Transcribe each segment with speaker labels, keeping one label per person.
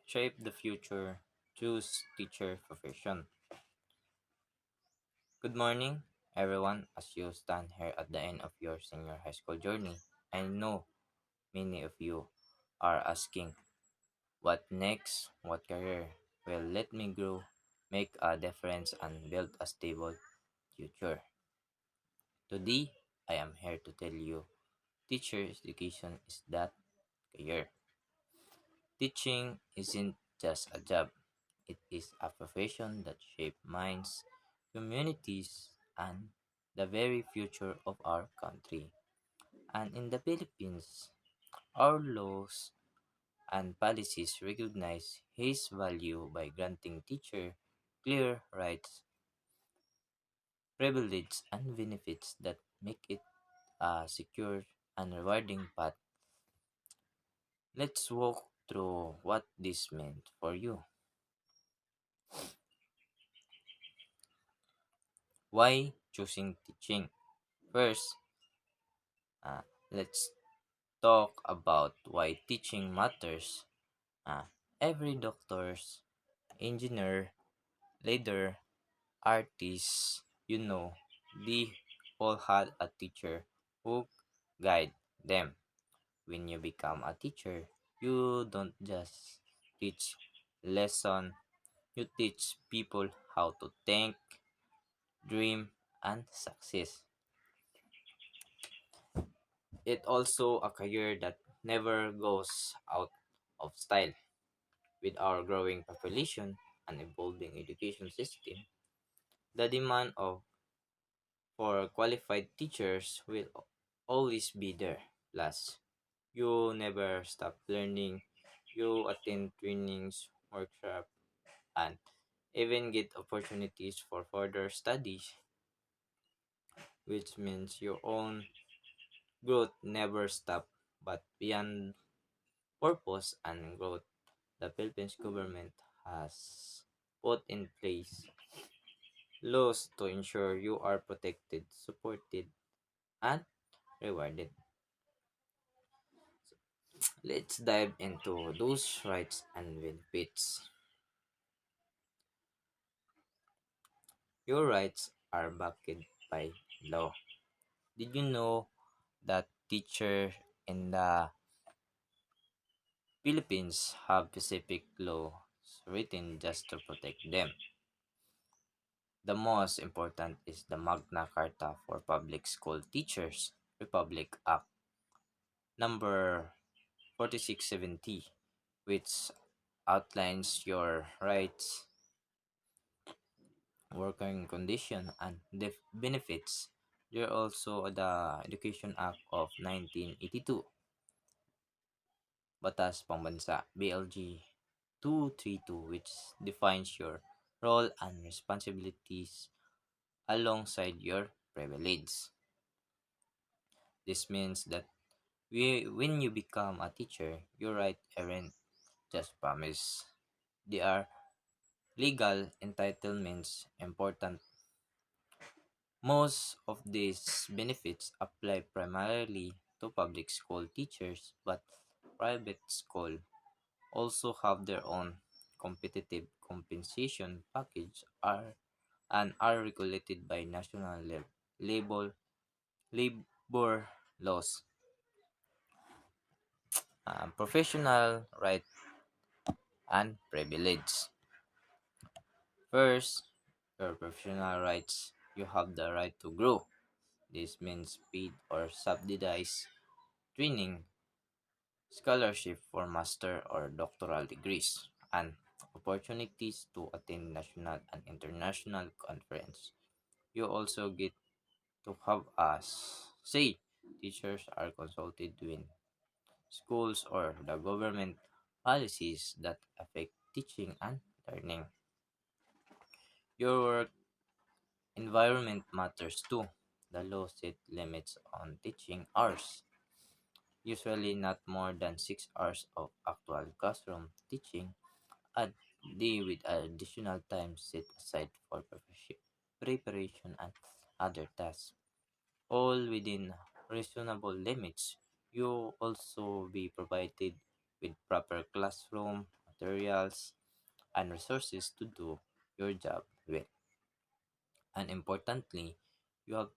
Speaker 1: Shape the future, choose teacher profession. Good morning, everyone. As you stand here at the end of your senior high school journey, I know many of you are asking, what next? What career? Well, let me grow, make a difference, and build a stable future. Today, I am here to tell you teacher education is that career. Teaching isn't just a job, it is a profession that shapes minds, communities, and the very future of our country. And in the Philippines, our laws and policies recognize his value by granting teacher clear rights, privileges, and benefits that make it a secure and rewarding path. Let's walk through what this meant for you. Why choosing teaching? First, uh, let's talk about why teaching matters. Uh, every doctors, engineer, leader, artist, they all had a teacher who guide them. When you become a teacher, you don't just teach lesson, you teach people how to think, dream, and success. It also a career that never goes out of style. With our growing population and evolving education system, the demand for qualified teachers will always be there. Plus, you never stop learning. You attend trainings, workshops, and even get opportunities for further studies, which means your own growth never stop. But beyond purpose and growth, the Philippines government has put in place laws to ensure you are protected, supported, and rewarded. Let's dive into those rights and benefits. Your rights are backed by law. Did you know that teachers in the Philippines have specific laws written just to protect them? The most important is the Magna Carta for Public School Teachers, Republic Act number 4670, which outlines your rights, working condition, and benefits. There are also the Education Act of 1982, Batas Pambansa BLG 232, which defines your role and responsibilities alongside your privilege. This means that when you become a teacher, your rights aren't just promise. They are legal entitlements important. Most of these benefits apply primarily to public school teachers, but private schools also have their own competitive compensation package and are regulated by national labor laws. Professional right and privilege. First, your professional rights. You have the right to grow. This means paid or subsidized training, scholarship for master or doctoral degrees, and opportunities to attend national and international conference. You also get to have a say. Teachers are consulted when schools or the government policies that affect teaching and learning. Your work environment matters too. The law set limits on teaching hours, usually not more than 6 hours of actual classroom teaching a day with additional time set aside for preparation and other tasks, all within reasonable limits. You also be provided with proper classroom, materials, and resources to do your job well. And importantly, you have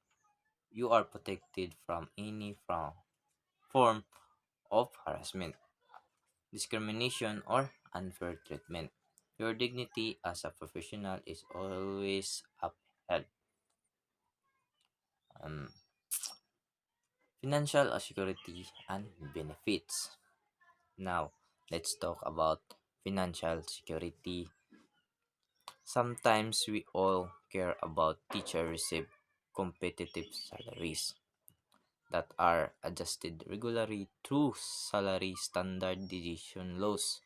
Speaker 1: you are protected from any form of harassment, discrimination, or unfair treatment. Your dignity as a professional is always upheld. Um, Financial security and benefits. Now, let's talk about financial security. Sometimes we all care about teacher receive competitive salaries that are adjusted regularly through salary standardization laws.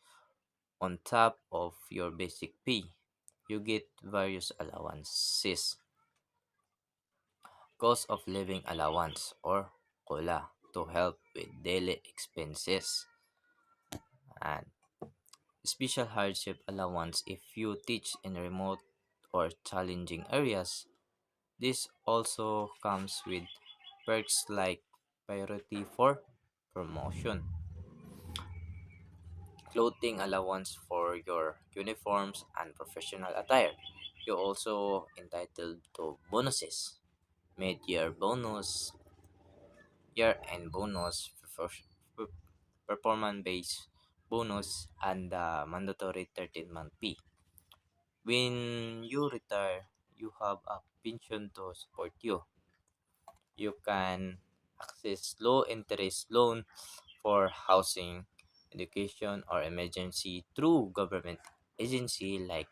Speaker 1: On top of your basic pay, you get various allowances, cost of living allowance or COLA to help with daily expenses, and special hardship allowance if you teach in remote or challenging areas. This also comes with perks like priority for promotion, clothing allowance for your uniforms and professional attire. You're also entitled to bonuses, mid-year bonus, year-end bonus, performance-based bonus, and the mandatory 13-month fee. When you retire, you have a pension to support you. You can access low interest loan for housing, education, or emergency through government agency like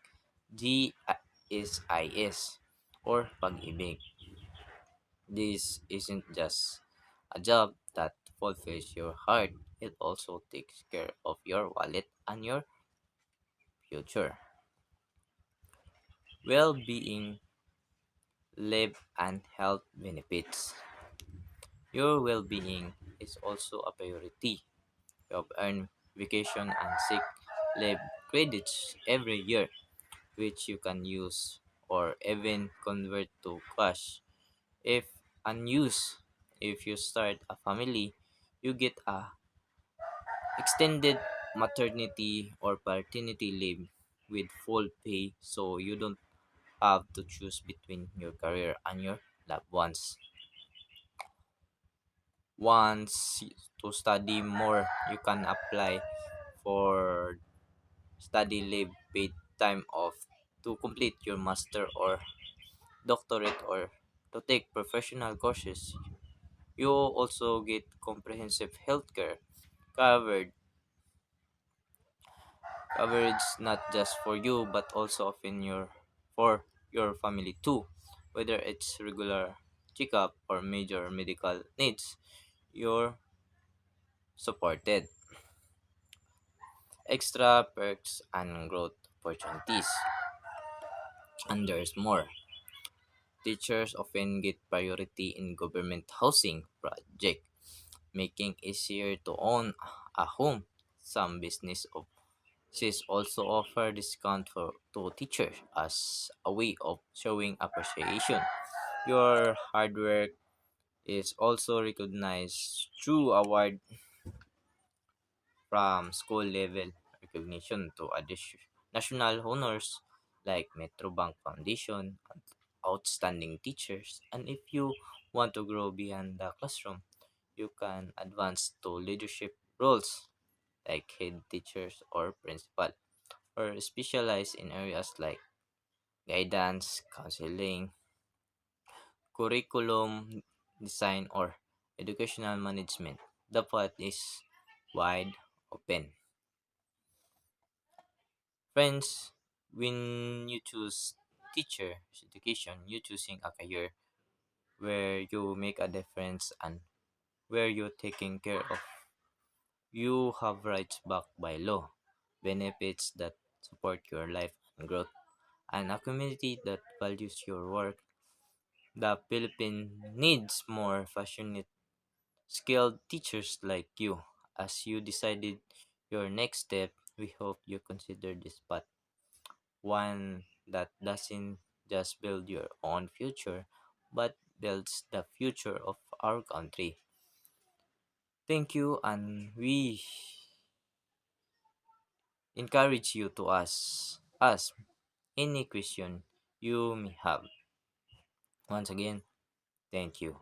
Speaker 1: GSIS or Pag-ibig. This isn't just a job that fulfills your heart, it also takes care of your wallet and your future. Well-being, live, and health benefits. Your well-being is also a priority. You have earned vacation and sick leave credits every year, which you can use or even convert to cash. If unused, if you start a family, you get a extended maternity or paternity leave with full pay, so you don't have to choose between your career and your loved ones. Once to study more, you can apply for study leave paid time off to complete your master or doctorate or to take professional courses. You also get comprehensive healthcare covered coverage not just for you but also often for your family too. Whether it's regular checkup or major medical needs, you're supported. Extra perks and growth opportunities. And there's more. Teachers often get priority in government housing project, making easier to own a home. Some businesses also offer discount to teachers as a way of showing appreciation. Your hard work is also recognized through award from school level recognition to national honors like Metrobank Foundation, outstanding teachers, and if you want to grow beyond the classroom, you can advance to leadership roles like head teachers or principal, or specialize in areas like guidance, counseling, curriculum design, or educational management. The path is wide open. Friends, when you choose teacher education, you choosing a career where you make a difference and where you're taking care of. You have rights backed by law, benefits that support your life and growth, and a community that values your work. The Philippines needs more passionate, skilled teachers like you. As you decided your next step, we hope you consider this path one that doesn't just build your own future, but builds the future of our country. Thank you, and we encourage you to ask any question you may have. Once again, thank you.